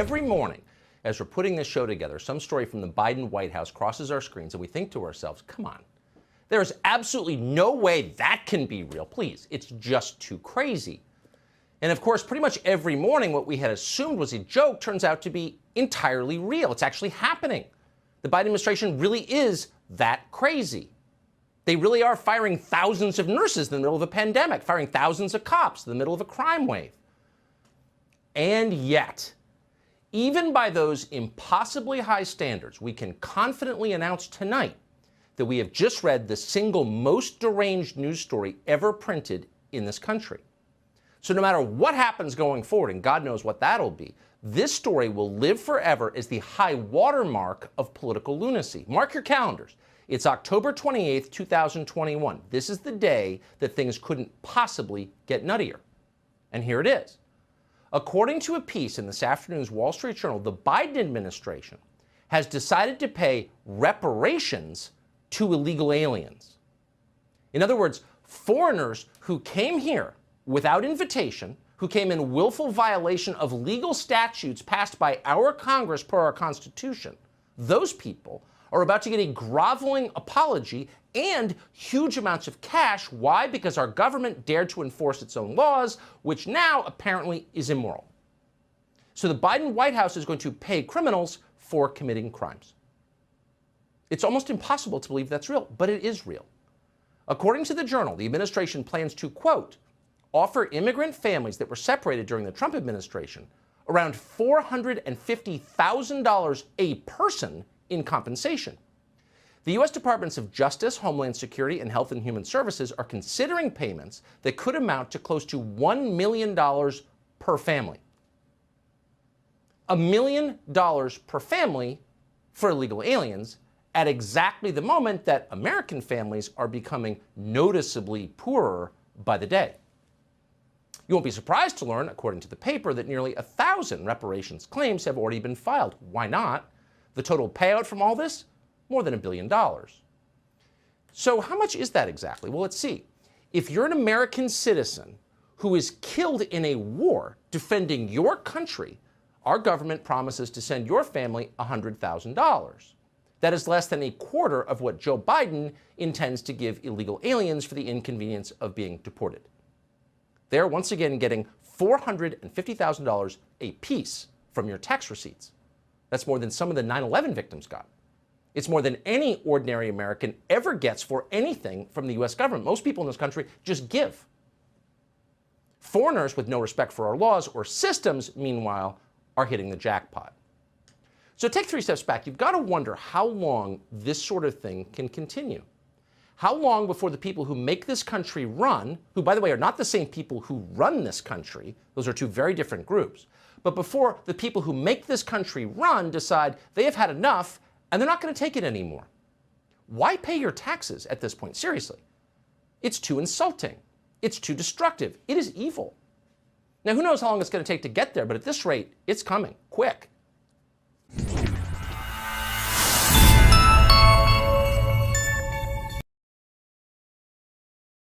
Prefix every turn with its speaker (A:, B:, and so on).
A: every morning, as we're putting this show together, some story from the Biden White House crosses our screens and we think to ourselves, come on, there is absolutely no way that can be real. Please, it's just too crazy. And of course, pretty much every morning, what we had assumed was a joke turns out to be entirely real. It's actually happening. The Biden administration really is that crazy. They really are firing thousands of nurses in the middle of a pandemic, firing thousands of cops in the middle of a crime wave. And yet, even by those impossibly high standards, we can confidently announce tonight that we have just read the single most deranged news story ever printed in this country. So no matter what happens going forward, and God knows what that'll be, this story will live forever as the high watermark of political lunacy. Mark your calendars. It's October 28th, 2021. This is the day that things couldn't possibly get nuttier. And here it is. According to a piece in this afternoon's Wall Street Journal, the Biden administration has decided to pay reparations to illegal aliens. In other words, foreigners who came here without invitation, who came in willful violation of legal statutes passed by our Congress per our Constitution, those people are about to get a groveling apology and huge amounts of cash. Why? Because our government dared to enforce its own laws, which now apparently is immoral. So the Biden White House is going to pay criminals for committing crimes. It's almost impossible to believe that's real, but it is real. According to the Journal, the administration plans to, quote, offer immigrant families that were separated during the Trump administration around $450,000 a person in compensation. The U.S. Departments of Justice, Homeland Security, and Health and Human Services are considering payments that could amount to close to $1 million per family. $1 million per family for illegal aliens at exactly the moment that American families are becoming noticeably poorer by the day. You won't be surprised to learn, according to the paper, that nearly 1,000 reparations claims have already been filed. Why not? The total payout from all this? More than $1 billion. So how much is that exactly? Well, let's see. If you're an American citizen who is killed in a war defending your country, our government promises to send your family $100,000. That is less than a quarter of what Joe Biden intends to give illegal aliens for the inconvenience of being deported. They're once again getting $450,000 a piece from your tax receipts. That's more than some of the 9/11 victims got. It's more than any ordinary American ever gets for anything from the U.S. government. Most people in this country just give. Foreigners with no respect for our laws or systems, meanwhile, are hitting the jackpot. So take 3 steps back. You've got to wonder how long this sort of thing can continue. How long before the people who make this country run, who, by the way, are not the same people who run this country, those are two very different groups, but before the people who make this country run decide they have had enough and they're not going to take it anymore. Why pay your taxes at this point? Seriously. It's too insulting. It's too destructive. It is evil. Now, who knows how long it's going to take to get there, but at this rate, it's coming quick.